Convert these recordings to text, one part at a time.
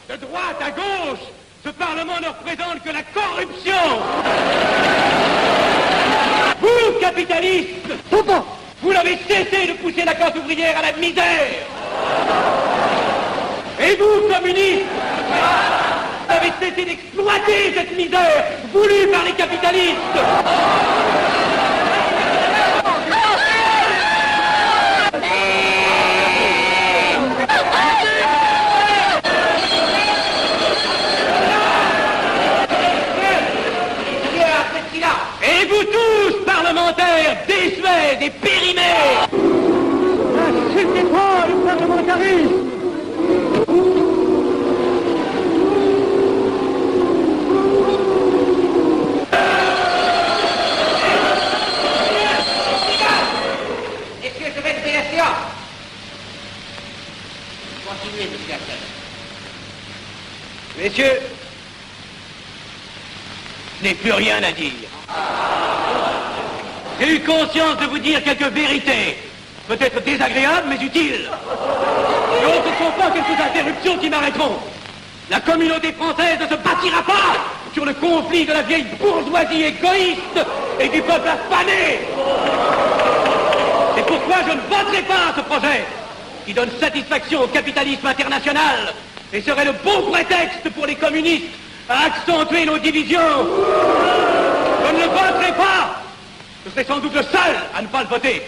De droite à gauche, ce Parlement ne représente que la corruption. Vous, capitalistes, vous n'avez cessé de pousser la classe ouvrière à la misère. Et vous, communistes, vous avez cessé d'exploiter cette misère voulue par les capitalistes. Et vous tous, parlementaires, désuets et périmés, n'acceptez pas le parlementarisme. Messieurs, je vais lever la séance. Continuez, monsieur Hacknell. Messieurs, je n'ai plus rien à dire. J'ai eu conscience de vous dire quelques vérités, peut-être désagréables, mais utiles. Donc ce ne sont pas quelques interruptions qui m'arrêteront. La communauté française ne se bâtira pas sur le conflit de la vieille bourgeoisie égoïste et du peuple affamé. C'est pourquoi je ne voterai pas ce projet qui donne satisfaction au capitalisme international et serait le bon prétexte pour les communistes à accentuer nos divisions. Je ne le voterai pas. Je serai sans doute le seul à ne pas le voter,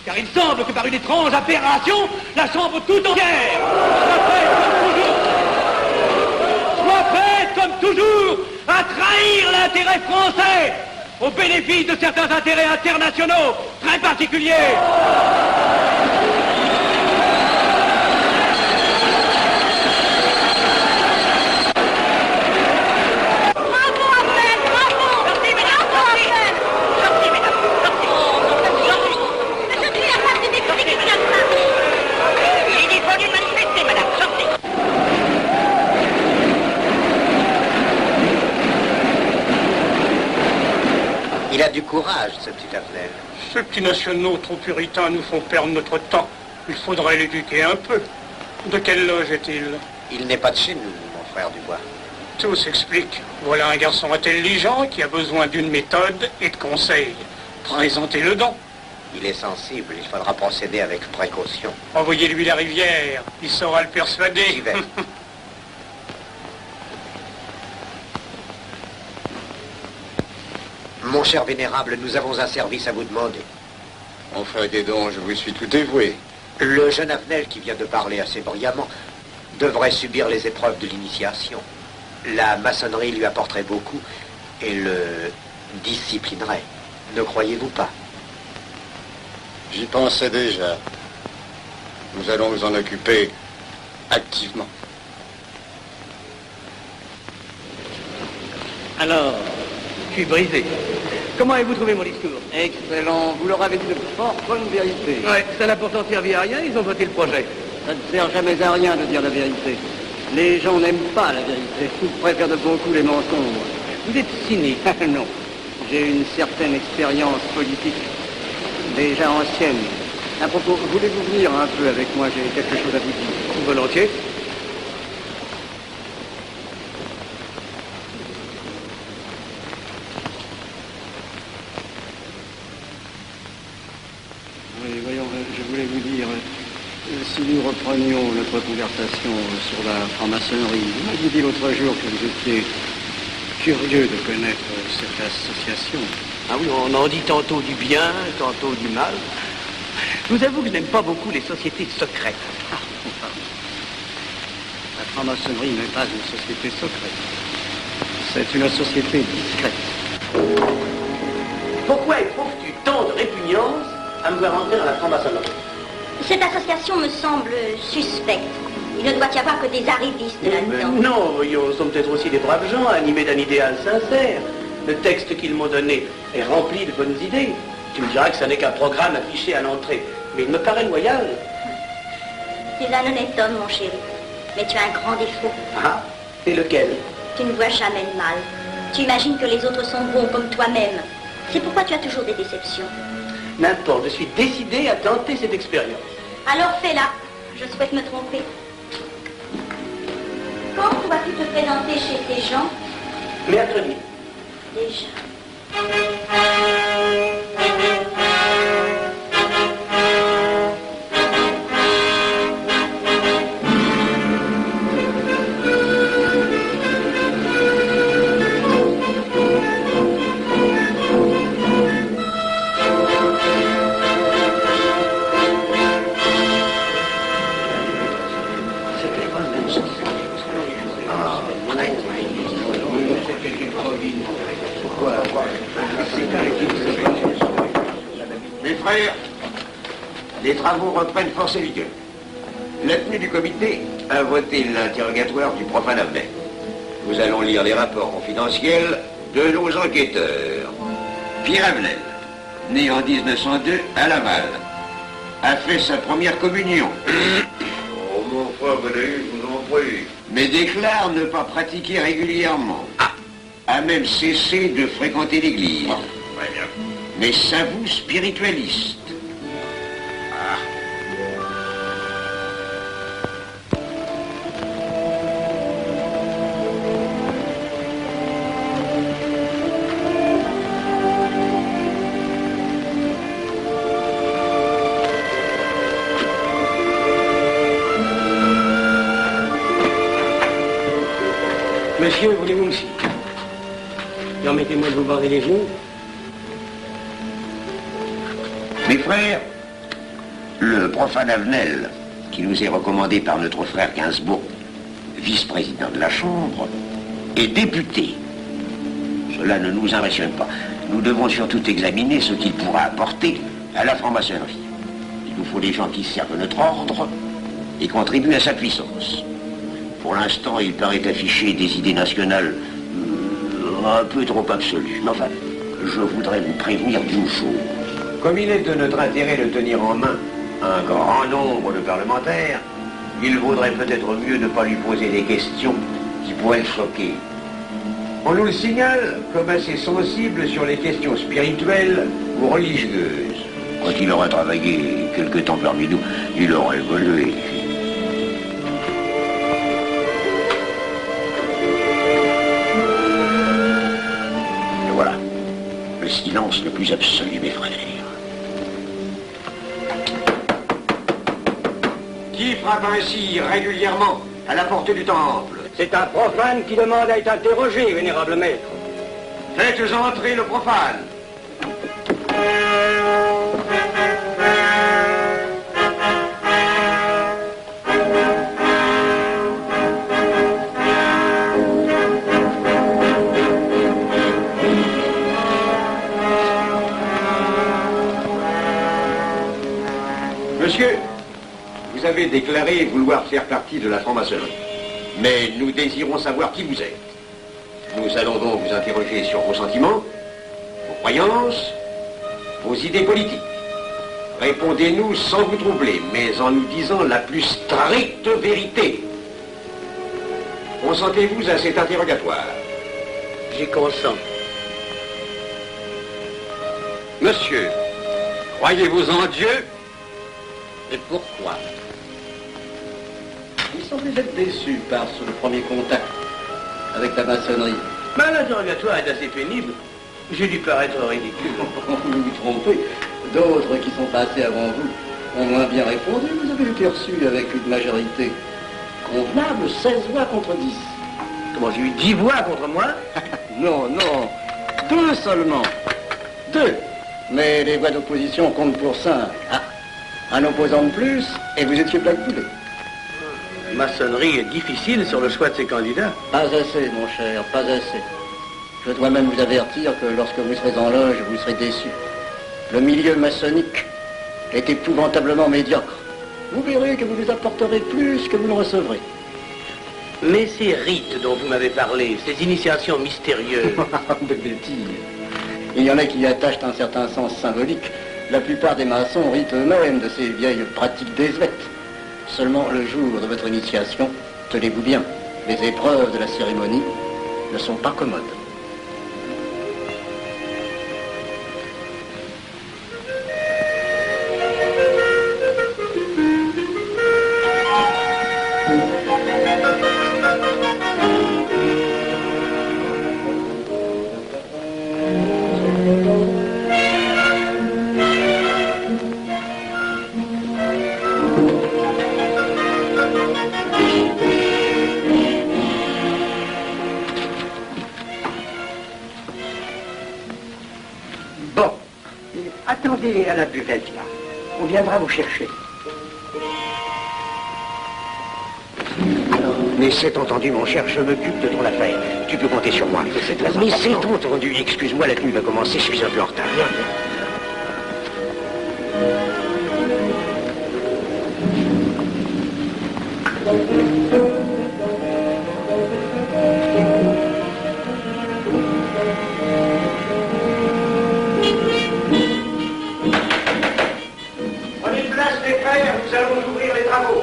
car il semble que par une étrange aberration, la Chambre tout entière soit faite comme toujours à trahir l'intérêt français au bénéfice de certains intérêts internationaux très particuliers. Il a du courage, ce petit Hacknell. Ces petits nationaux trop puritains nous font perdre notre temps. Il faudrait l'éduquer un peu. De quelle loge est-il? Il n'est pas de chez nous, mon frère Dubois. Tout s'explique. Voilà un garçon intelligent qui a besoin d'une méthode et de conseils. Présentez-le donc. Il est sensible, il faudra procéder avec précaution. Envoyez-lui la rivière, il saura le persuader. J'y vais. Mon cher vénérable, nous avons un service à vous demander. Enfin, dis donc, je vous suis tout dévoué. Le jeune Hacknell qui vient de parler assez brillamment devrait subir les épreuves de l'initiation. La maçonnerie lui apporterait beaucoup et le disciplinerait. Ne croyez-vous pas? J'y pensais déjà. Nous allons nous en occuper activement. Alors, je suis brisé. Comment avez-vous trouvé mon discours? Excellent. Vous leur avez dit de fort bonne vérité. Ouais, ça n'a pourtant servi à rien, ils ont voté le projet. Ça ne sert jamais à rien de dire la vérité. Les gens n'aiment pas la vérité. Ils préfèrent de beaucoup les mensonges. Vous êtes cynique. Non. J'ai une certaine expérience politique, déjà ancienne. À propos, voulez-vous venir un peu avec moi? J'ai quelque chose à vous dire. Volontiers. Oui, voyons, je voulais vous dire, si nous reprenions notre conversation sur la franc-maçonnerie, vous m'aviez dit l'autre jour que vous étiez curieux de connaître cette association. Ah oui, on en dit tantôt du bien, tantôt du mal. Je vous avoue que je n'aime pas beaucoup les sociétés secrètes. Ah, pardon. La franc-maçonnerie n'est pas une société secrète. C'est une société discrète. Pourquoi éprouves-tu tant de répugnance à me voir entrer dans la franc-maçonnerie? Cette association me semble suspecte. Il ne doit y avoir que des arrivistes là-dedans. Non, voyons, nous sommes peut-être aussi des braves gens animés d'un idéal sincère. Le texte qu'ils m'ont donné est rempli de bonnes idées. Tu me diras que ça n'est qu'un programme affiché à l'entrée. Mais il me paraît loyal. Tu es un honnête homme, mon chéri. Mais tu as un grand défaut. Ah, et lequel? Tu ne vois jamais le mal. Tu imagines que les autres sont bons comme toi-même. C'est pourquoi tu as toujours des déceptions. N'importe, je suis décidé à tenter cette expérience. Alors fais-la. Je souhaite me tromper. Quand dois-tu te présenter chez ces gens? Mercredi. Déjà. Mes frères, les travaux reprennent force et vigueur. La tenue du comité a voté l'interrogatoire du profane Avnet. Nous allons lire les rapports confidentiels de nos enquêteurs. Pierre Avenel, né en 1902 à Laval, a fait sa première communion. Oh, mon frère Valéry, je vous en prie. Mais déclare ne pas pratiquer régulièrement. A même cessé de fréquenter l'église. Très bien. Mais s'avoue spiritualiste. Monsieur, voulez-vous aussi? Permettez-moi de vous barrer les genoux. Mes frères, le profane Avenel, qui nous est recommandé par notre frère Gainsbourg, vice-président de la Chambre, est député. Cela ne nous impressionne pas. Nous devons surtout examiner ce qu'il pourra apporter à la franc-maçonnerie. Il nous faut des gens qui servent notre ordre et contribuent à sa puissance. Pour l'instant, il paraît afficher des idées nationales un peu trop absolues. Mais enfin, je voudrais vous prévenir d'une chose. Comme il est de notre intérêt de tenir en main un grand nombre de parlementaires, il vaudrait peut-être mieux ne pas lui poser des questions qui pourraient le choquer. On nous le signale comme assez sensible sur les questions spirituelles ou religieuses. Quand il aura travaillé quelque temps parmi nous, il aura évolué. Et voilà, le silence le plus absolu, mes frères. Qui frappe ainsi régulièrement à la porte du temple? C'est un profane qui demande à être interrogé, vénérable maître. Faites entrer le profane. Monsieur, vous avez déclaré vouloir faire partie de la franc-maçonnerie. Mais nous désirons savoir qui vous êtes. Nous allons donc vous interroger sur vos sentiments, vos croyances, vos idées politiques. Répondez-nous sans vous troubler, mais en nous disant la plus stricte vérité. Consentez-vous à cet interrogatoire? J'y consens. Monsieur, croyez-vous en Dieu? Et pourquoi? Il semblait être déçu par ce premier contact avec la maçonnerie. Mais l'interrogatoire est assez pénible. J'ai dû paraître ridicule. Vous vous trompez. D'autres qui sont passés avant vous ont moins bien répondu. Vous avez été reçu avec une majorité convenable, 16 voix contre 10. Comment, j'ai eu 10 voix contre moi? Non, non, 2 seulement. 2. Mais les voix d'opposition comptent pour 5. Ah, un opposant de plus, et vous étiez blackpoolé. Maçonnerie est difficile sur le choix de ses candidats. Pas assez, mon cher, pas assez. Je dois même vous avertir que lorsque vous serez en loge, vous serez déçu. Le milieu maçonnique est épouvantablement médiocre. Vous verrez que vous nous apporterez plus que vous ne recevrez. Mais ces rites dont vous m'avez parlé, ces initiations mystérieuses... De bêtises. Il y en a qui y attachent un certain sens symbolique. La plupart des maçons ritent eux-mêmes de ces vieilles pratiques désuètes. Seulement le jour de votre initiation, tenez-vous bien, les épreuves de la cérémonie ne sont pas commodes. Attendez à la buvette, là. On viendra vous chercher. Mais c'est entendu, mon cher, je m'occupe de ton affaire. Tu peux compter sur moi. Mais c'est entendu, excuse-moi, la tenue va commencer, je suis un peu en retard. Prenez place, mes frères, nous allons ouvrir les travaux.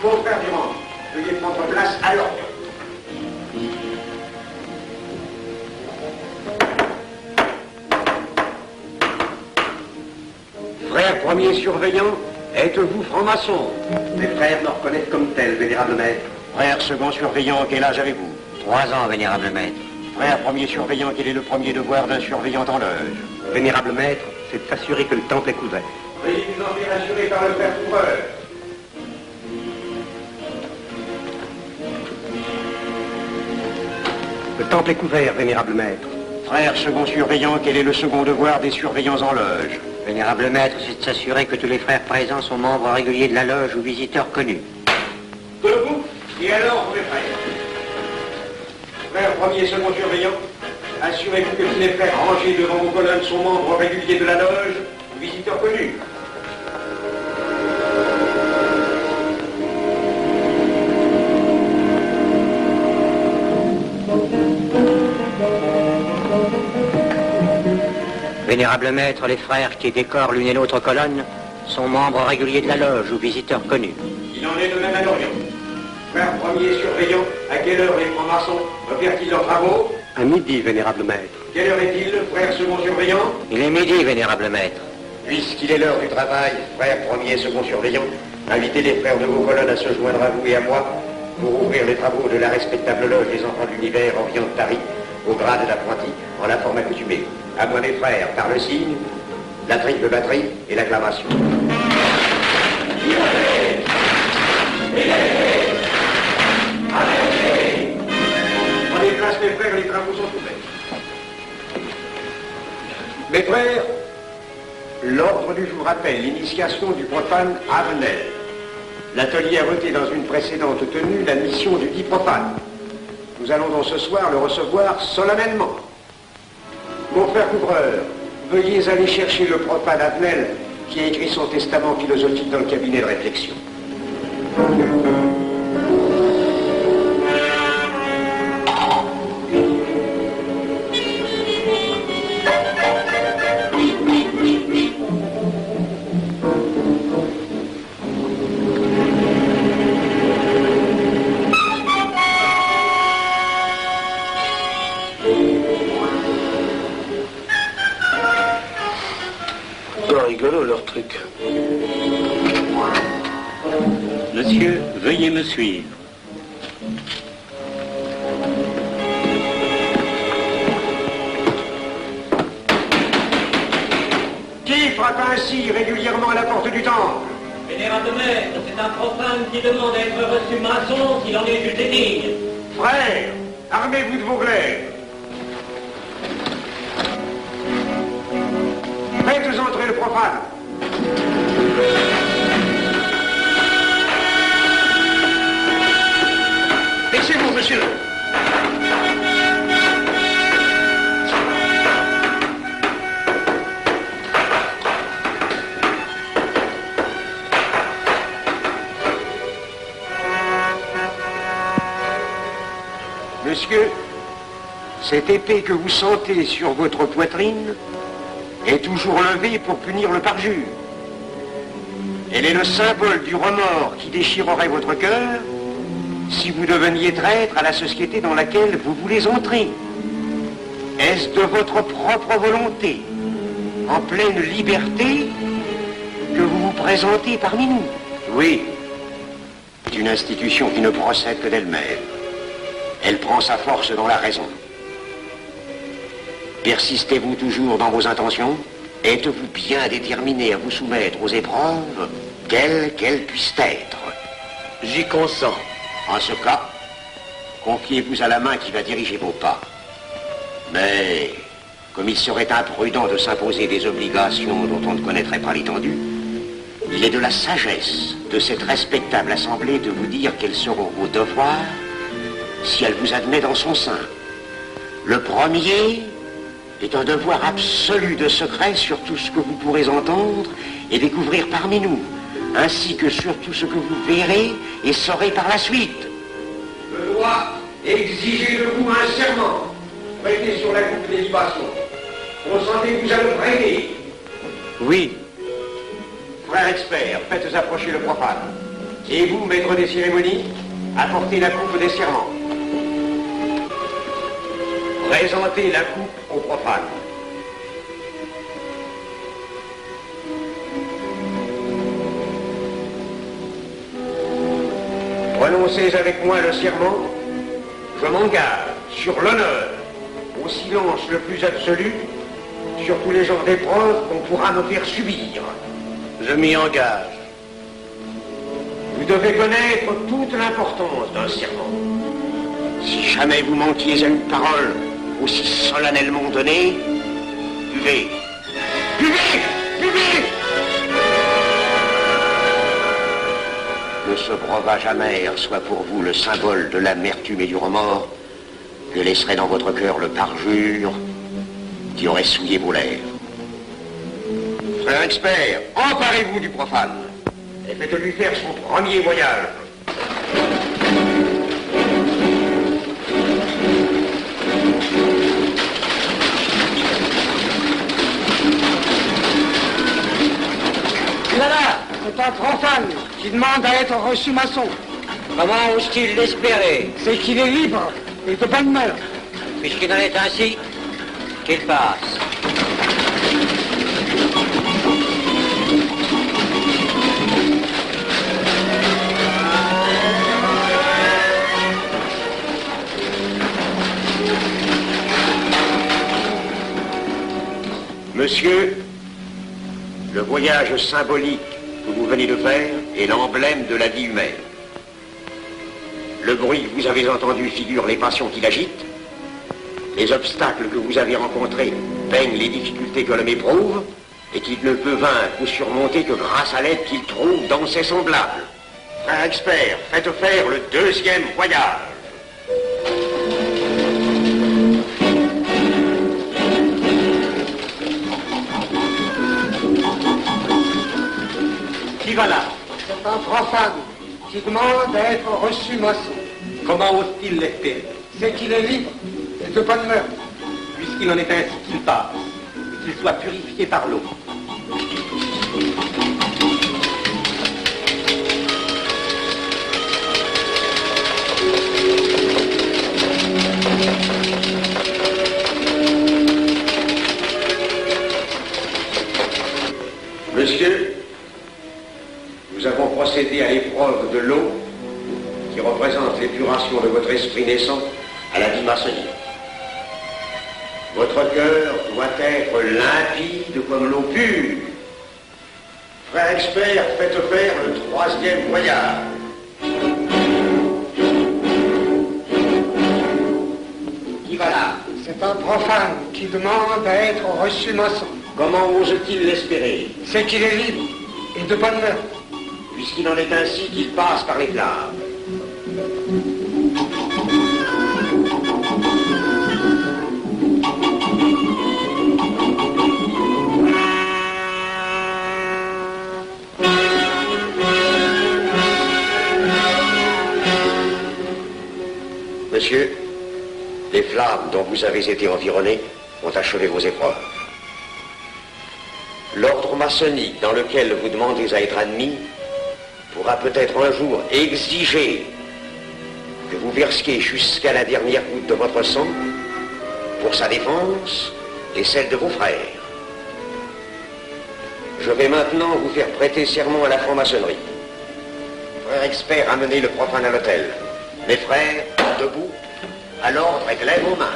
Mon frère Durand, veuillez prendre place à l'ordre. Frère premier surveillant, êtes-vous franc-maçon? Mes frères me reconnaissent comme tel, vénérable maître. Frère second surveillant, quel âge avez-vous? 3 ans, vénérable maître. Frère premier surveillant, quel est le premier devoir d'un surveillant en loge? Vénérable maître, c'est de s'assurer que le temple est couvert. Veuillez vous en faire assurer par le frère couvreur. Le temple est couvert, vénérable maître. Frère second surveillant, quel est le second devoir des surveillants en loge? Vénérable maître, c'est de s'assurer que tous les frères présents sont membres réguliers de la loge ou visiteurs connus. Debout, et alors, mes frères. Frère premier et second surveillant, assurez-vous que tous les frères rangés devant vos colonnes sont membres réguliers de la loge ou visiteurs connus. Vénérable maître, les frères qui décorent l'une et l'autre colonne sont membres réguliers de la loge ou visiteurs connus. Il en est de même à l'Orient. Frère premier surveillant, à quelle heure les francs-maçons opèrent-ils leurs travaux? À midi, vénérable maître. Quelle heure est-il, frère second surveillant? Il est midi, vénérable maître. Puisqu'il est l'heure du travail, frère premier et second surveillant, invitez les frères de vos colonnes à se joindre à vous et à moi pour ouvrir les travaux de la respectable loge des enfants de l'univers Orient de Paris, au grade d'apprenti, en la forme accoutumée. À moi, mes frères, par le signe, la triple batterie et l'acclamation. Prenez place, mes frères, les travaux sont ouverts. Mes frères, l'ordre du jour appelle l'initiation du profane Avenel. L'atelier a voté dans une précédente tenue la mission du dit profane. Nous allons donc ce soir le recevoir solennellement. Mon frère couvreur, veuillez aller chercher le profane Avenel qui a écrit son testament philosophique dans le cabinet de réflexion. Rigolo leur truc. Monsieur, veuillez me suivre. Qui frappe ainsi régulièrement à la porte du temple? Vénérable maître, c'est un profane qui demande à être reçu maçon s'il en est jugé digne. Frères, armez-vous de vos glaives. Faites entrer le profane. Laissez-vous, monsieur. Monsieur, cette épée que vous sentez sur votre poitrine est toujours levée pour punir le parjure. Elle est le symbole du remords qui déchirerait votre cœur si vous deveniez traître à la société dans laquelle vous voulez entrer. Est-ce de votre propre volonté, en pleine liberté, que vous vous présentez parmi nous? Oui. C'est une institution qui ne procède que d'elle-même. Elle prend sa force dans la raison. Persistez-vous toujours dans vos intentions? Êtes-vous bien déterminé à vous soumettre aux épreuves, quelles qu'elles puissent être? J'y consens. En ce cas, confiez-vous à la main qui va diriger vos pas. Mais comme il serait imprudent de s'imposer des obligations dont on ne connaîtrait pas l'étendue, il est de la sagesse de cette respectable assemblée de vous dire quels seront vos devoirs si elle vous admet dans son sein. Le premier est un devoir absolu de secret sur tout ce que vous pourrez entendre et découvrir parmi nous, ainsi que sur tout ce que vous verrez et saurez par la suite. Je dois exiger de vous un serment, prêté sur la coupe des libations. Consentez-vous à le prêter? Oui. Frère expert, faites approcher le profane. Et vous, maître des cérémonies, apportez la coupe des serments. Présentez la coupe au profane. Prononcez avec moi le serment. Je m'engage sur l'honneur, au silence le plus absolu, sur tous les genres d'épreuves qu'on pourra me faire subir. Je m'y engage. Vous devez connaître toute l'importance d'un serment. Si jamais vous manquiez à une parole aussi solennellement donnée, buvez. Buvez! Buvez! Que ce breuvage amer soit pour vous le symbole de l'amertume et du remords que laisserait dans votre cœur le parjure qui aurait souillé vos lèvres. Frère expert, emparez-vous du profane et faites-lui faire son premier voyage. Voilà, c'est un profane qui demande à être reçu maçon. Comment ose-t-il l'espérer? C'est qu'il est libre et de bonne mœurs. Puisqu'il en est ainsi, qu'il passe. Monsieur, le voyage symbolique que vous venez de faire est l'emblème de la vie humaine. Le bruit que vous avez entendu figure les passions qui l'agitent. Les obstacles que vous avez rencontrés peignent les difficultés que l'homme éprouve et qu'il ne peut vaincre ou surmonter que grâce à l'aide qu'il trouve dans ses semblables. Frère expert, faites faire le deuxième voyage. Qui va là? C'est un profane qui demande à être reçu maçon. Comment ose-t-il l'espérer? C'est qu'il est libre et de bonne mœurs. Puisqu'il en est ainsi qu'il passe, et qu'il soit purifié par l'eau. Monsieur, nous avons procédé à l'épreuve de l'eau qui représente l'épuration de votre esprit naissant à la vie maçonnique. Votre cœur doit être limpide comme l'eau pure. Frère expert, faites faire le troisième voyage. Qui va là? C'est un profane qui demande à être reçu maçon. Comment ose-t-il l'espérer? C'est qu'il est libre et de bonne mœurs. Puisqu'il en est ainsi qu'il passe par les flammes. Monsieur, les flammes dont vous avez été environné ont achevé vos épreuves. L'ordre maçonnique dans lequel vous demandez à être admis pourra peut-être un jour exiger que vous versiez jusqu'à la dernière goutte de votre sang pour sa défense et celle de vos frères. Je vais maintenant vous faire prêter serment à la franc-maçonnerie. Frère expert, amenez le profane à l'autel. Mes frères, debout, à l'ordre avec lèvres aux mains.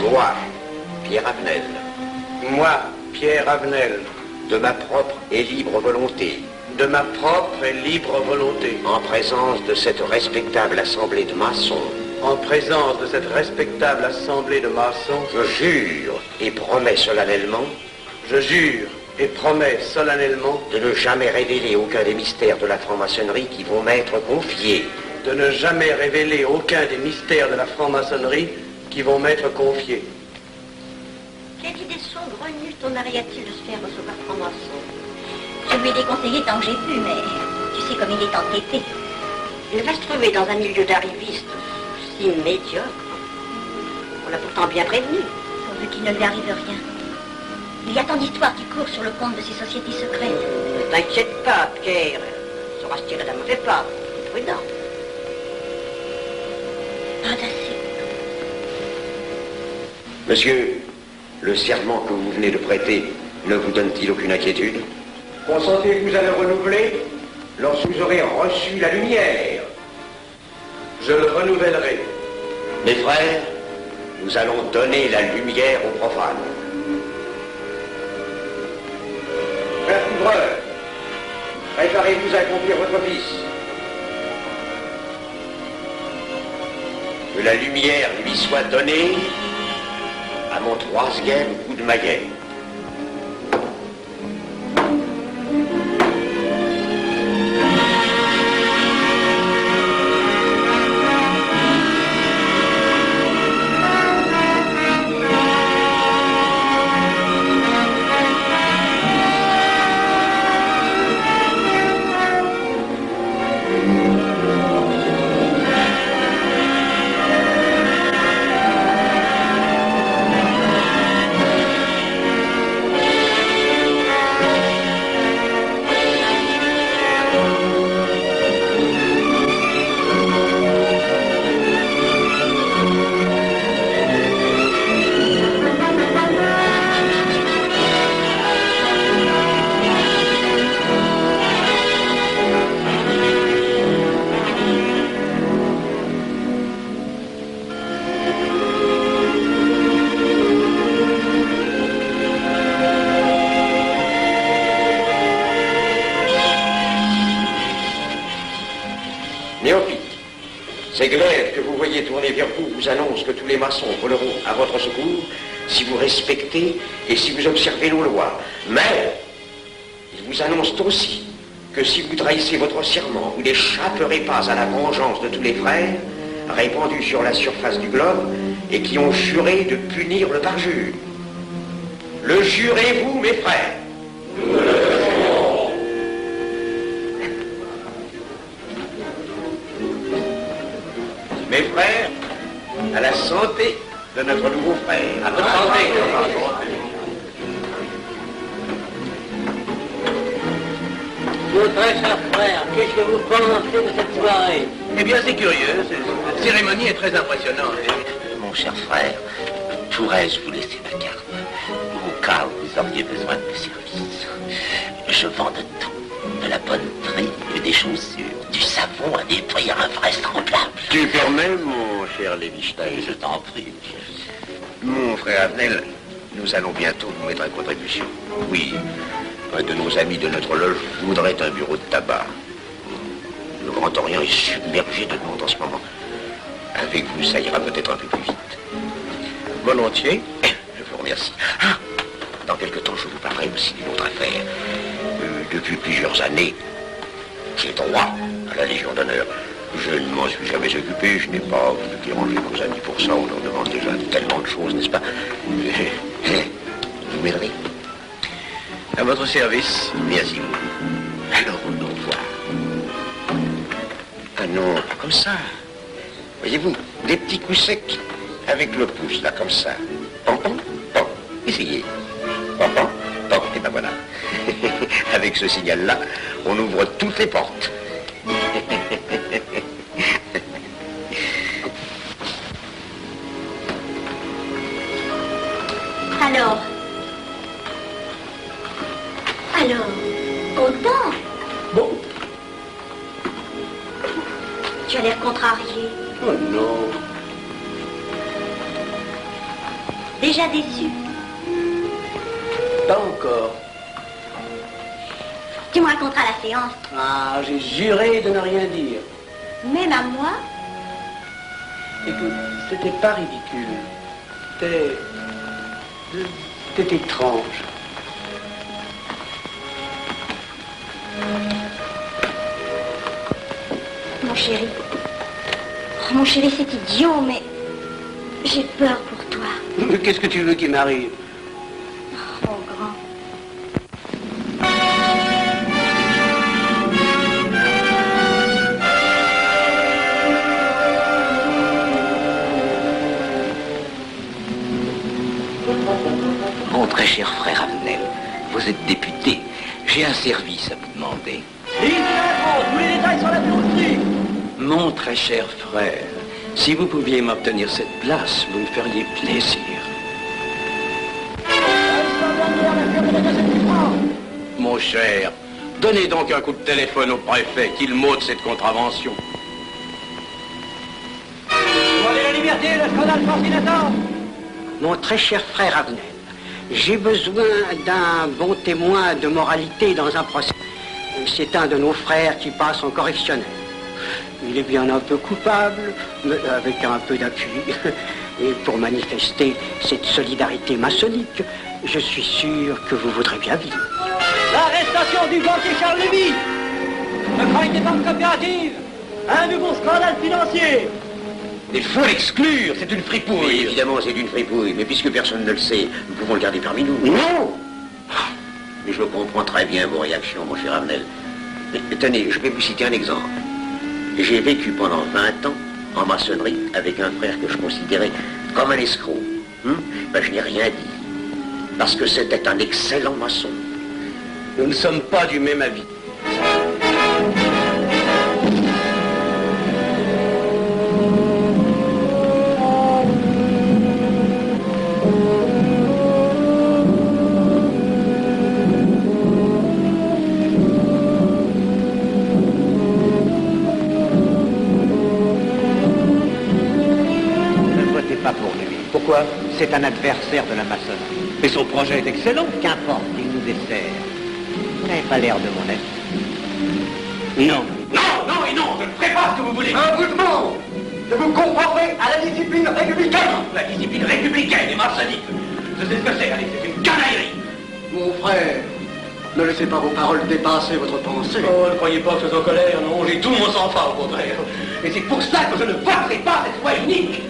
Moi, Pierre Avenel. Moi, Pierre Avenel, de ma propre et libre volonté, De ma propre et libre volonté. En présence de cette respectable assemblée de maçons. En présence de cette respectable assemblée de maçons. Je jure et promets solennellement. Je jure et promets solennellement. De ne jamais révéler aucun des mystères de la franc-maçonnerie qui vont m'être confiés. De ne jamais révéler aucun des mystères de la franc-maçonnerie qui vont m'être confiés. Quelle idée saugrenue ton mari a-t-il de se faire recevoir franc-maçon? Je lui ai déconseillé tant que j'ai pu, mais tu sais comme il est entêté. Il va se trouver dans un milieu d'arrivistes si médiocre. On l'a pourtant bien prévenu. Pourvu qu'il ne lui arrive rien. Il y a tant d'histoires qui courent sur le compte de ces sociétés secrètes. Ne t'inquiète pas, Pierre. Il saura se tirer d'un mauvais pas. Prudent. Pas assez. Monsieur, le serment que vous venez de prêter ne vous donne-t-il aucune inquiétude? Consentez-vous à le renouveler lorsque vous aurez reçu la lumière? Je le renouvellerai. Mes frères, nous allons donner la lumière aux profanes. Frère couvreur, préparez-vous à accomplir votre office. Que la lumière lui soit donnée à mon 3e coup de maillet. Ces glaives que vous voyez tourner vers vous vous annoncent que tous les maçons voleront à votre secours si vous respectez et si vous observez nos lois. Mais ils vous annoncent aussi que si vous trahissez votre serment, vous n'échapperez pas à la vengeance de tous les frères répandus sur la surface du globe et qui ont juré de punir le parjure. Le jurez-vous, mes frères? Nous le jurons. Mes frères, à la santé de notre nouveau frère. À votre santé. Mon très cher frère, qu'est-ce que vous pensez de cette soirée? Eh bien, c'est curieux. Cette cérémonie est très impressionnante. Mon cher frère, pourrais-je vous laisser ma carte au cas où vous auriez besoin de mes services? Je vends de tout. De la bonneterie, des chaussures, du savon à des prix invraisemblables. Tu permets, mon cher Lévi-Stein? Je t'en prie. Mon frère Avenel, nous allons bientôt vous mettre à contribution. Oui, un de nos amis de notre loge voudrait un bureau de tabac. Le Grand Orient est submergé de monde en ce moment. Avec vous, ça ira peut-être un peu plus vite. Volontiers. Je vous remercie. Ah, dans quelque temps, je vous parlerai aussi d'une autre affaire. Depuis plusieurs années, j'ai droit à la Légion d'honneur. Je ne m'en suis jamais occupé, je n'ai pas voulu déranger vos amis pour ça, on leur demande déjà tellement de choses, n'est-ce pas? Vous m'aiderez? À votre service. Merci beaucoup. Alors, on nous voit. Ah non, pas comme ça. Voyez-vous, des petits coups secs avec le pouce, là, comme ça. Pom, pom, pom. Essayez. Pom, pom, pom. Et ben voilà. Avec ce signal-là, on ouvre toutes les portes. Alors, autant. Bon. Tu as l'air contrarié. Oh non. Déjà déçu. Pas encore. Tu me raconteras la séance. Ah, j'ai juré de ne rien dire. Même à moi? Écoute, c'était pas ridicule. C'était étrange. Mon chéri. Oh, mon chéri, c'est idiot, mais j'ai peur pour toi. Mais qu'est-ce que tu veux qu'il m'arrive? Oh, grand. Mon très cher frère Avenel, vous êtes député. J'ai un service à vous demander. Tous les détails sur la bureaucratie. Mon très cher frère, si vous pouviez m'obtenir cette place, vous me feriez plaisir. Mon cher, donnez donc un coup de téléphone au préfet, qu'il m'ôte cette contravention. Demandez la liberté, le scandale fascinateur. Mon très cher frère Avenel, j'ai besoin d'un bon témoin de moralité dans un procès. C'est un de nos frères qui passe en correctionnel. Il est bien un peu coupable, mais avec un peu d'appui. Et pour manifester cette solidarité maçonnique, je suis sûr que vous voudrez bien vivre. L'arrestation du banquier Charles Lévy. Le crime des banques coopératives. Un nouveau scandale financier. Il faut l'exclure, c'est une fripouille. Oui, évidemment, c'est une fripouille, mais puisque personne ne le sait, nous pouvons le garder parmi nous. Non! Mais je comprends très bien vos réactions, mon cher Avenel. Mais tenez, je vais vous citer un exemple. J'ai vécu pendant 20 ans en maçonnerie avec un frère que je considérais comme un escroc. Ben, je n'ai rien dit, parce que c'était un excellent maçon. Nous ne sommes pas du même avis. Pourquoi? C'est un adversaire de la maçonnerie. Mais son projet est excellent. Qu'importe, il nous dessert. Vous n'avez pas l'air de mon ami. Non. Non, non et non, je ne ferai pas ce que vous voulez. Un mouvement de vous conformer à la discipline républicaine. La discipline républicaine et maçonnique. Je sais ce que c'est, allez, c'est une canaillerie. Mon frère, ne laissez pas vos paroles dépasser votre pensée. Oh, ne croyez pas que je sois en colère, non, j'ai tout mon sang-froid au contraire. Et c'est pour ça que je ne voterai pas cette loi unique.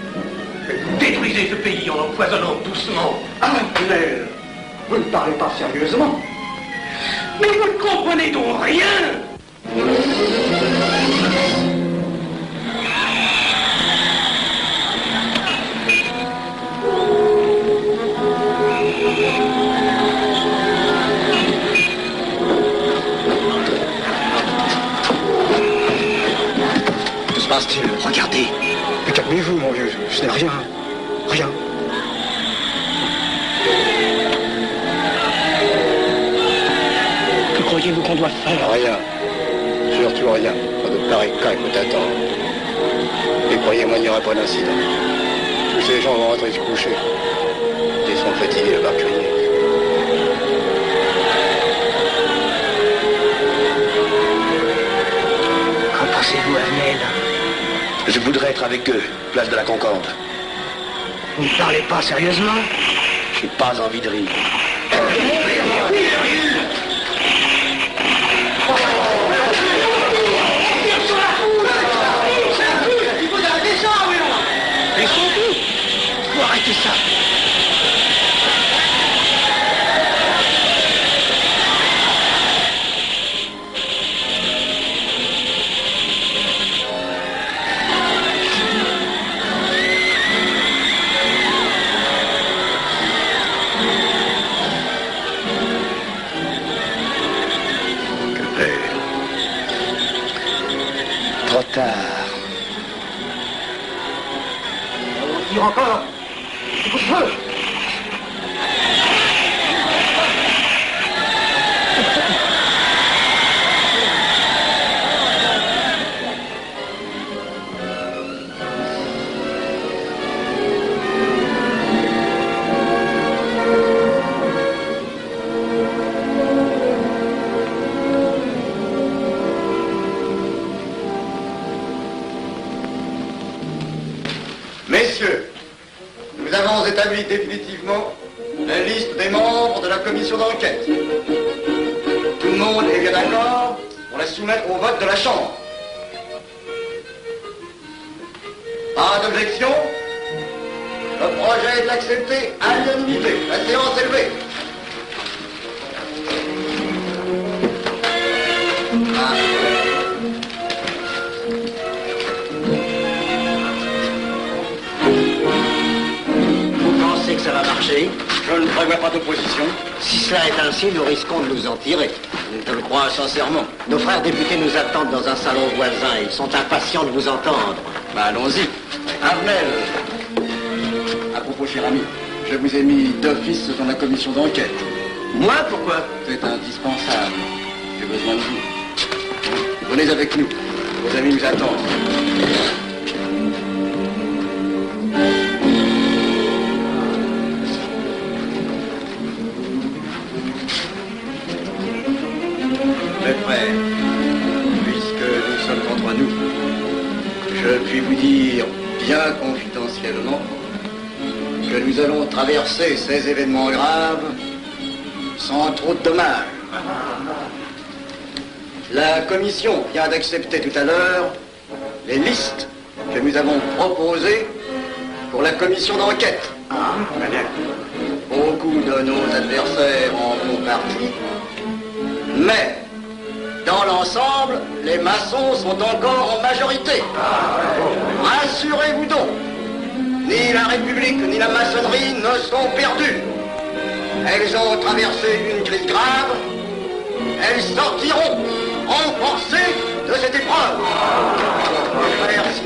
Vous détruisez ce pays en l'empoisonnant doucement. Avenel, vous ne parlez pas sérieusement. Mais vous ne comprenez donc rien. Que se passe-t-il? Regardez. Mais calmez-vous, mon vieux. Je n'ai rien. Rien. Que croyez-vous qu'on doit faire? Rien. Surtout rien. Pas de pareil cas que t'attends. Et croyez-moi, il n'y aura pas d'incident. Tous ces gens vont rentrer se coucher. Ils sont fatigués, le marquerier. Qu'en pensez-vous, Avenel? Je voudrais être avec eux, place de la Concorde. Vous ne parlez pas sérieusement? J'ai pas envie de rire. Faut arrêter ça. Trop tard. On tire encore. Coup-de-feu. établi définitivement la liste des membres de la commission d'enquête. Tout le monde est bien d'accord pour la soumettre au vote de la Chambre. Pas d'objection? Le projet est accepté à l'unanimité. La séance est levée. Vous pensez que ça va marcher? Je ne prévois pas d'opposition. Si cela est ainsi, nous risquons de nous en tirer. Je le crois sincèrement. Nos frères députés nous attendent dans un salon voisin. Ils sont impatients de vous entendre. Allons-y. Arnel. À propos, cher ami, je vous ai mis d'office dans la commission d'enquête. Moi, pourquoi? C'est indispensable. J'ai besoin de vous. Venez avec nous. Vos amis nous attendent. Mes frères, puisque nous sommes entre nous, je puis vous dire bien confidentiellement que nous allons traverser ces événements graves sans trop de dommages. La commission vient d'accepter tout à l'heure les listes que nous avons proposées pour la commission d'enquête. Beaucoup de nos adversaires en font partie, mais dans l'ensemble, les maçons sont encore en majorité. Rassurez-vous donc, ni la République ni la maçonnerie ne sont perdues. Elles ont traversé une crise grave. Elles sortiront renforcées de cette épreuve. Merci.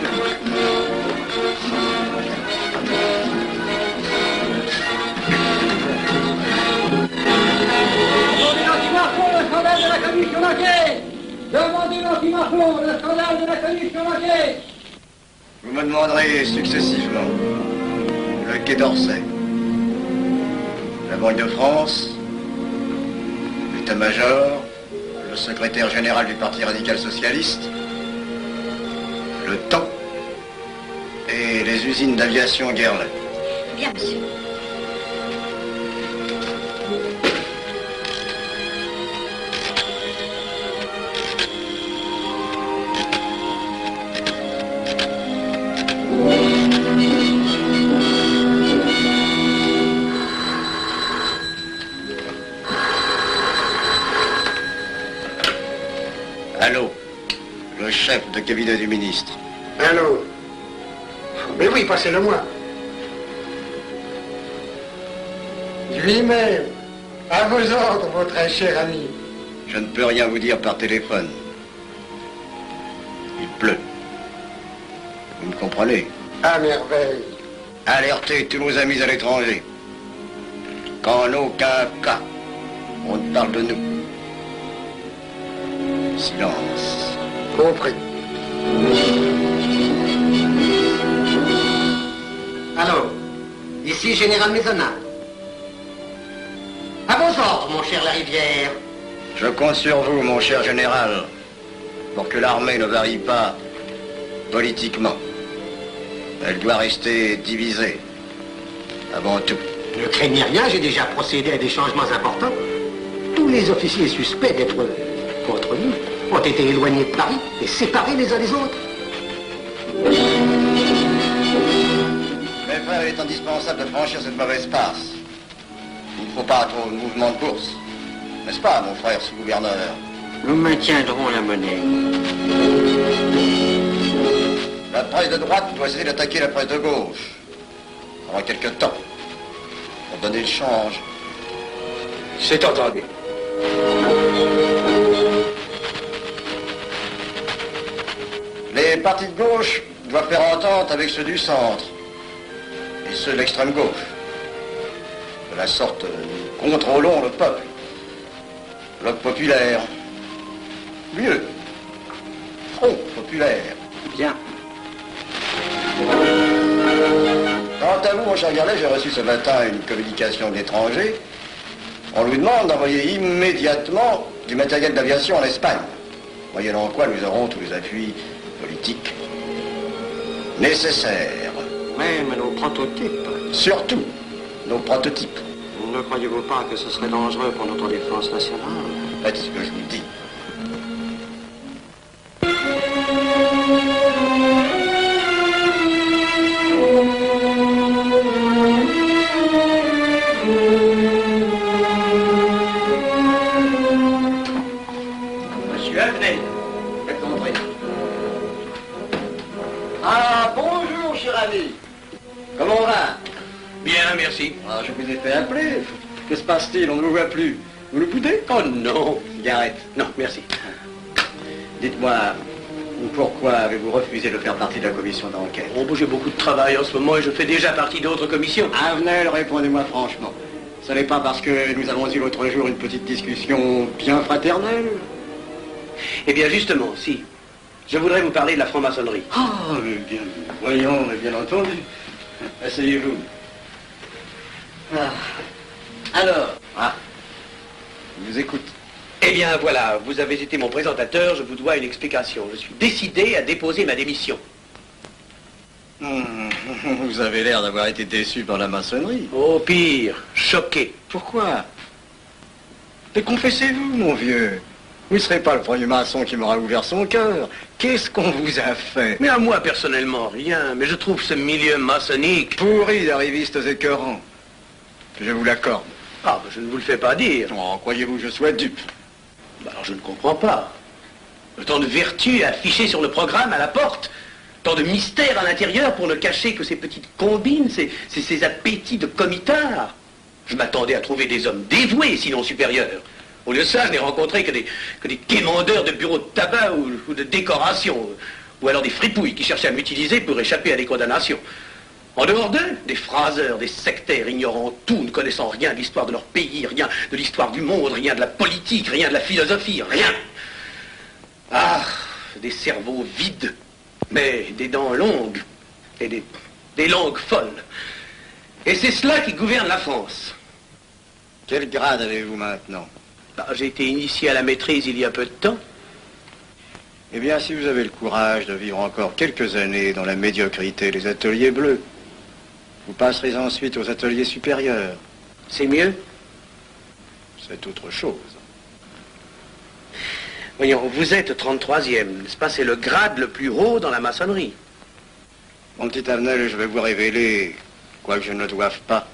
Demandez l'anti-Marfond, le scandale de la commission d'enquête! Demandez l'anti-Marfond, le scandale de la commission d'enquête! Vous me demanderez successivement le Quai d'Orsay, la Banque de France, l'état-major, le secrétaire général du Parti radical socialiste, le temps et les usines d'aviation Guerlain. Bien, monsieur. Allô, le chef de cabinet du ministre. Allô? Mais oui, passez-le moi. Lui-même, à vos ordres, mon très cher ami. Je ne peux rien vous dire par téléphone. Il pleut. Vous me comprenez? À merveille. Alertez tous nos amis à l'étranger. Qu'en aucun cas, on ne parle de nous. Silence. Compris. Allô, ici Général Maisonnat. À vos ordres, mon cher Larivière. Je compte sur vous, mon cher général, pour que l'armée ne varie pas politiquement. Elle doit rester divisée, avant tout. Ne craignez rien, j'ai déjà procédé à des changements importants. Tous les officiers suspects d'être contre nous ont été éloignés de Paris et séparés les uns des autres. Mes frères, il est indispensable de franchir cette mauvaise passe. Il ne faut pas trop de mouvement de course. N'est-ce pas, mon frère sous-gouverneur? Nous maintiendrons la monnaie. La presse de droite doit essayer d'attaquer la presse de gauche. Pendant quelque temps. Pour donner le change. C'est entendu. Les partis de gauche doivent faire entente avec ceux du centre. Et ceux de l'extrême gauche. De la sorte, nous contrôlons le peuple. Bloc populaire. Mieux. Front populaire. Bien. Quant à vous, mon cher Garlet, j'ai reçu ce matin une communication d'étrangers. On nous demande d'envoyer immédiatement du matériel d'aviation en Espagne. Moyennant quoi nous aurons tous les appuis politiques nécessaires. Même nos prototypes. Surtout nos prototypes. Ne croyez-vous pas que ce serait dangereux pour notre défense nationale? Faites ce que je vous dis. Monsieur Avenel, faites entrer. Ah, bonjour, cher ami. Comment on va? Bien, merci. Ah, je vous ai fait appeler. Que se passe-t-il? On ne vous voit plus. Vous le boudez? Oh non. Cigarette. Non, merci. Dites-moi, pourquoi avez-vous refusé de faire partie de la commission d'enquête? Oh, j'ai beaucoup de travail en ce moment et je fais déjà partie d'autres commissions. Avenel, répondez-moi franchement. Ce n'est pas parce que nous avons eu l'autre jour une petite discussion bien fraternelle? Eh bien, justement, si. Je voudrais vous parler de la franc-maçonnerie. Ah, mais bien, voyons, mais bien entendu. Asseyez-vous. Ah. Alors? Ah. Je vous écoute. Eh bien, voilà, vous avez été mon présentateur, je vous dois une explication. Je suis décidé à déposer ma démission. Vous avez l'air d'avoir été déçu par la maçonnerie. Oh, pire, choqué. Pourquoi? Mais confessez-vous, mon vieux. Vous ne serez pas le premier maçon qui m'aura ouvert son cœur. Qu'est-ce qu'on vous a fait? Mais à moi, personnellement, rien. Mais je trouve ce milieu maçonnique... Pourri d'arrivistes écœurants. Je vous l'accorde. Ah, je ne vous le fais pas dire. Oh, croyez-vous que je sois dupe? Bah, alors je ne comprends pas. Tant de vertu affichées sur le programme à la porte. Tant de mystère à l'intérieur pour ne cacher que ces petites combines, ces appétits de comitard. Je m'attendais à trouver des hommes dévoués, sinon supérieurs. Au lieu de ça, je n'ai rencontré que des quémandeurs de bureaux de tabac ou de décoration. Ou alors des fripouilles qui cherchaient à m'utiliser pour échapper à des condamnations. En dehors d'eux, des phraseurs, des sectaires ignorant tout, ne connaissant rien de l'histoire de leur pays, rien de l'histoire du monde, rien de la politique, rien de la philosophie, rien. Ah, des cerveaux vides, mais des dents longues et des langues folles. Et c'est cela qui gouverne la France. Quel grade avez-vous maintenant? Bah, j'ai été initié à la maîtrise il y a peu de temps. Eh bien, si vous avez le courage de vivre encore quelques années dans la médiocrité des ateliers bleus, vous passerez ensuite aux ateliers supérieurs. C'est mieux? C'est autre chose. Voyons, vous êtes 33e, n'est-ce pas? C'est le grade le plus haut dans la maçonnerie. Mon petit Avenel, je vais vous révéler, quoique je ne le doive pas,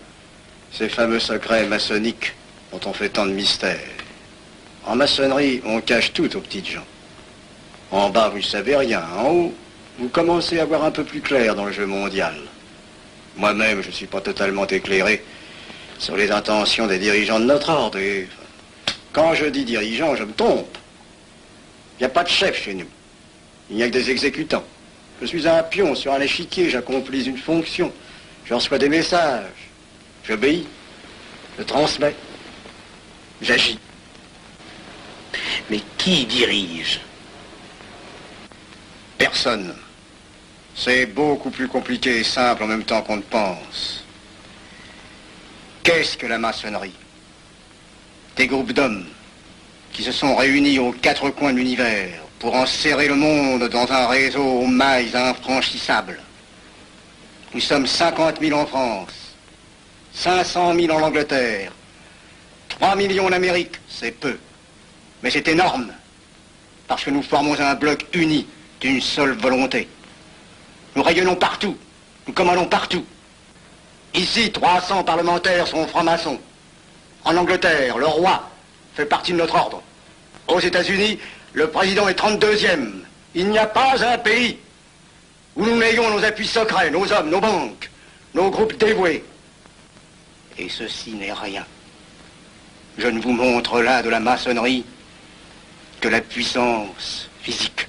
ces fameux secrets maçonniques dont on fait tant de mystères. En maçonnerie, on cache tout aux petites gens. En bas, vous ne savez rien. En haut, vous commencez à voir un peu plus clair dans le jeu mondial. Moi-même, je ne suis pas totalement éclairé sur les intentions des dirigeants de notre ordre. Et quand je dis dirigeants, je me trompe. Il n'y a pas de chef chez nous. Il n'y a que des exécutants. Je suis un pion sur un échiquier, j'accomplis une fonction. Je reçois des messages. J'obéis. Je transmets. J'agis. Mais qui dirige? Personne. C'est beaucoup plus compliqué et simple en même temps qu'on ne pense. Qu'est-ce que la maçonnerie? Des groupes d'hommes qui se sont réunis aux quatre coins de l'univers pour enserrer le monde dans un réseau aux mailles infranchissables. Nous sommes 50 000 en France, 500 000 en Angleterre, 3 millions en Amérique, c'est peu. Mais c'est énorme, parce que nous formons un bloc uni d'une seule volonté. Nous rayonnons partout, nous commandons partout. Ici, 300 parlementaires sont francs-maçons. En Angleterre, le roi fait partie de notre ordre. Aux États-Unis, le président est 32e. Il n'y a pas un pays où nous n'ayons nos appuis secrets, nos hommes, nos banques, nos groupes dévoués. Et ceci n'est rien. Je ne vous montre là de la maçonnerie que la puissance physique.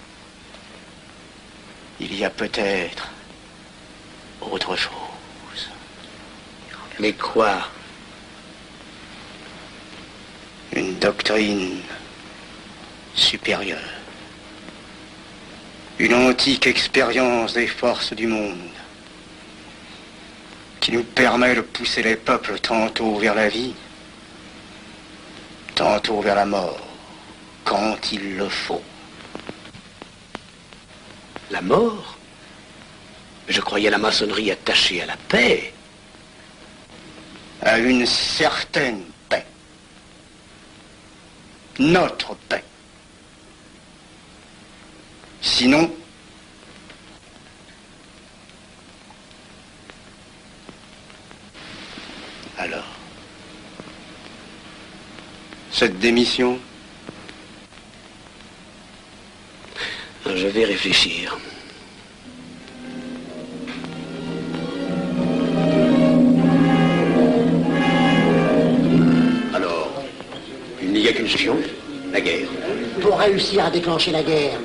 Il y a peut-être autre chose. Mais quoi? Une doctrine supérieure. Une antique expérience des forces du monde qui nous permet de pousser les peuples tantôt vers la vie, tantôt vers la mort, quand il le faut. La mort? Je croyais la maçonnerie attachée à la paix. à une certaine paix. Notre paix. Sinon, alors, cette démission, je vais réfléchir. Alors, il n'y a qu'une solution, la guerre. Pour réussir à déclencher la guerre,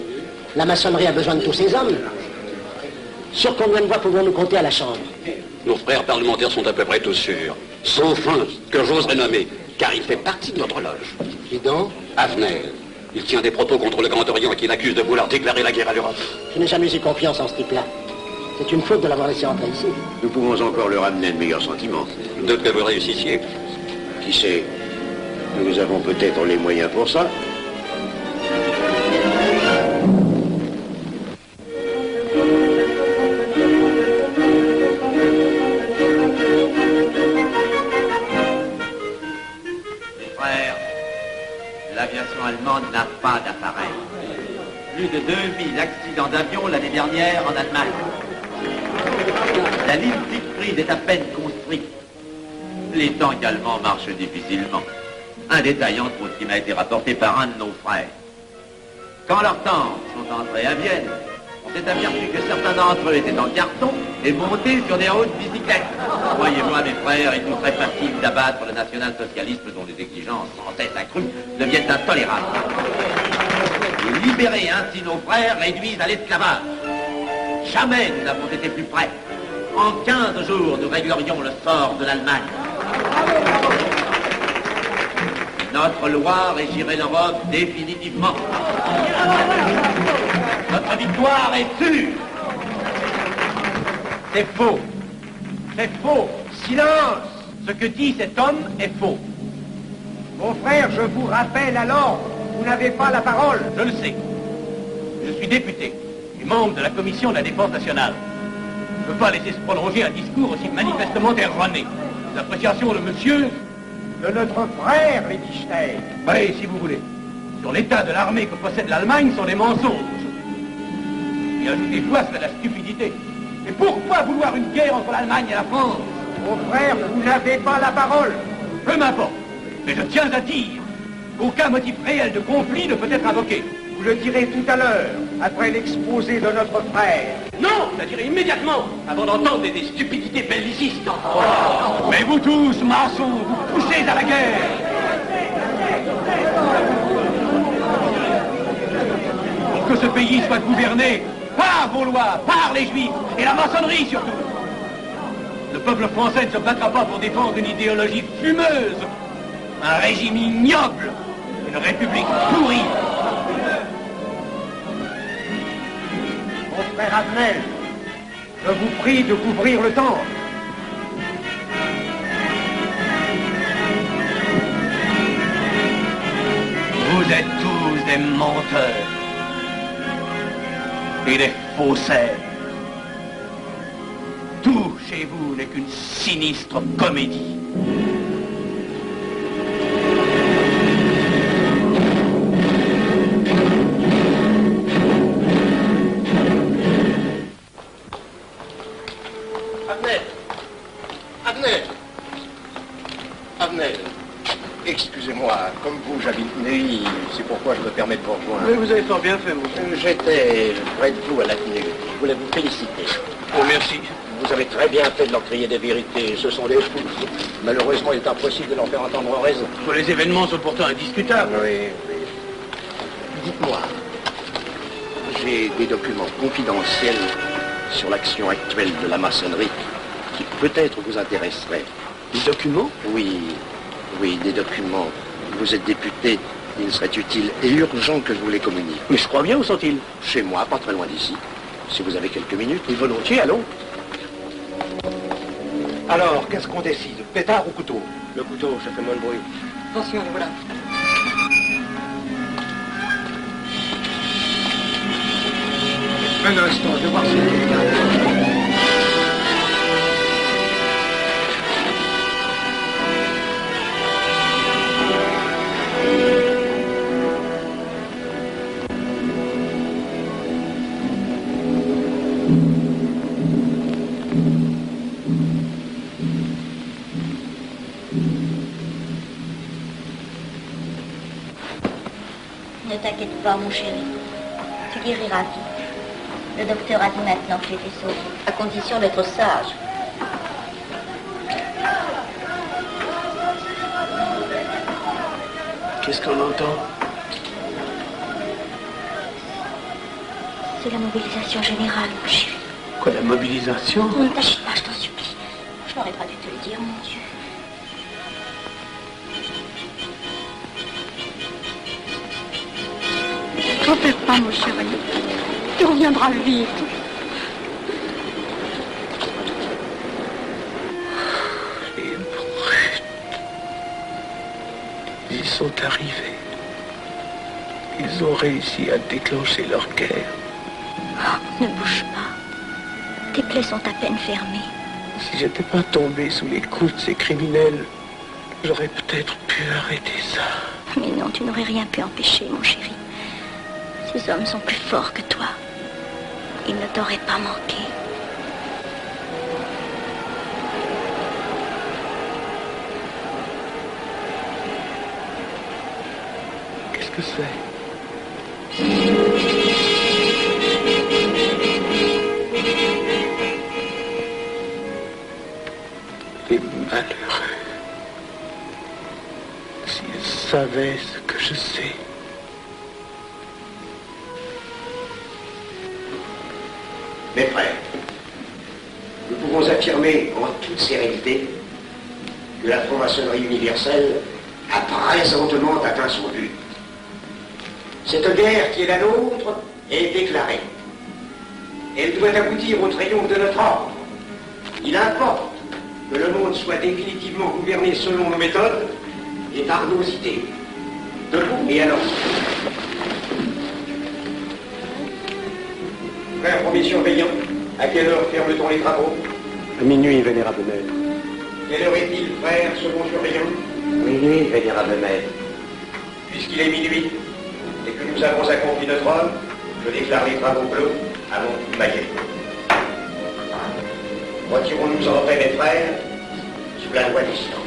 la maçonnerie a besoin de tous ses hommes. Sur combien de voix pouvons-nous compter à la Chambre? Nos frères parlementaires sont à peu près tous sûrs. Sauf un, que j'oserais nommer, car il fait partie de notre loge. Qui donc? Avenel. Il tient des propos contre le Grand Orient qu'il accuse de vouloir déclarer la guerre à l'Europe. Je n'ai jamais eu confiance en ce type-là. C'est une faute de l'avoir laissé entrer ici. Nous pouvons encore leur amener de meilleurs sentiments. D'autres que vous réussissiez. Qui sait? Nous avons peut-être les moyens pour ça. L'aviation allemande n'a pas d'appareil. Plus de 2000 accidents d'avion l'année dernière en Allemagne. La ligne Siegfried est à peine construite. Les tanks allemands marchent difficilement. Un détail entre autres qui m'a été rapporté par un de nos frères. Quand leurs tanks sont entrés à Vienne, on s'est aperçu que certains d'entre eux étaient en carton et montés sur des hautes bicyclettes. Croyez-moi, mes frères, il nous serait facile d'abattre le national-socialisme dont les exigences sans cesse accrues deviennent intolérables. Et libérer ainsi nos frères réduisent à l'esclavage. Jamais nous n'avons été plus près. En 15 jours, nous réglerions le sort de l'Allemagne. Notre loi régirait l'Europe définitivement. Notre victoire est sûre. C'est faux. C'est faux. Silence. Ce que dit cet homme est faux. Mon frère, je vous rappelle alors, vous n'avez pas la parole. Je le sais. Je suis député et membre de la commission de la défense nationale. Je ne peux pas laisser se prolonger un discours aussi manifestement erroné. L'appréciation de monsieur... De notre frère, Liechtenstein. Oui, si vous voulez. Sur l'état de l'armée que possède l'Allemagne sont des mensonges. Et ajoutez-vous à cela la stupidité. Et pourquoi vouloir une guerre entre l'Allemagne et la France? Mon frère, vous n'avez pas la parole. Peu m'importe. Mais je tiens à dire qu'aucun motif réel de conflit ne peut être invoqué. Vous le direz tout à l'heure, après l'exposé de notre frère. Non, je la dirai immédiatement, avant d'entendre des stupidités bellicistes. Mais vous tous, maçons, vous poussez à la guerre. Pour que ce pays soit gouverné par vos lois, par les Juifs et la maçonnerie surtout. Le peuple français ne se battra pas pour défendre une idéologie fumeuse, un régime ignoble, une république pourrie. Mon frère Avenel, je vous prie de couvrir le temple. Vous êtes tous des menteurs et des faussaires. Tout chez vous n'est qu'une sinistre comédie. Avenel, excusez-moi, comme vous, j'habite Neuilly, c'est pourquoi je me permets de vous rejoindre. Oui, vous avez fort bien fait, mon frère. J'étais près de vous à la tenue. Je voulais vous féliciter. Oh, merci. Vous avez très bien fait de leur crier des vérités. Ce sont des fous. Malheureusement, il est impossible de leur faire entendre raison. Les événements sont pourtant indiscutables. Oui, oui. Dites-moi, j'ai des documents confidentiels sur l'action actuelle de la maçonnerie qui peut-être vous intéresseraient. Des documents? Oui, oui, des documents. Vous êtes député, il serait utile et urgent que je vous les communique. Mais je crois bien, où sont-ils? Chez moi, pas très loin d'ici. Si vous avez quelques minutes. Et volontiers, allons. Alors, qu'est-ce qu'on décide? Pétard ou couteau? Le couteau, ça fait moins de bruit. Attention, le voilà. Un instant, je vais voir si quelqu'un. t'inquiète pas, mon chéri. Tu guériras vite. Le docteur a dit maintenant que tu étais sauvé, à condition d'être sage. Qu'est-ce qu'on entend? C'est la mobilisation générale, mon chéri. Quoi, la mobilisation? Ne t'agite pas, je t'en supplie. Je n'aurais pas dû te le dire, mon Dieu. T'en fais pas, mon chéri. Tu reviendras vite. Les brutes. Ils sont arrivés. Ils ont réussi à déclencher leur guerre. Oh, ne bouge pas. Tes plaies sont à peine fermées. Si j'étais pas tombé sous les coups de ces criminels, j'aurais peut-être pu arrêter ça. Mais non, tu n'aurais rien pu empêcher, mon chéri. Ces hommes sont plus forts que toi. Ils ne t'auraient pas manqué. Qu'est-ce que c'est? Les malheureux. S'ils savaient ce que je sais. Mes frères, nous pouvons affirmer en toute sérénité que la franc-maçonnerie universelle a présentement atteint son but. Cette guerre qui est la nôtre est déclarée. Elle doit aboutir au triomphe de notre ordre. Il importe que le monde soit définitivement gouverné selon nos méthodes et par nos idées. Debout et alors. Frère premier surveillant, à quelle heure ferme-t-on les travaux? À minuit, vénérable maître. Quelle heure est-il, frère second surveillant? Minuit, vénérable maître. Puisqu'il est minuit et que nous avons accompli notre œuvre, je déclare les travaux clos à mon coup de maillet. Retirons-nous en paix, mes frères, sous la loi du silence.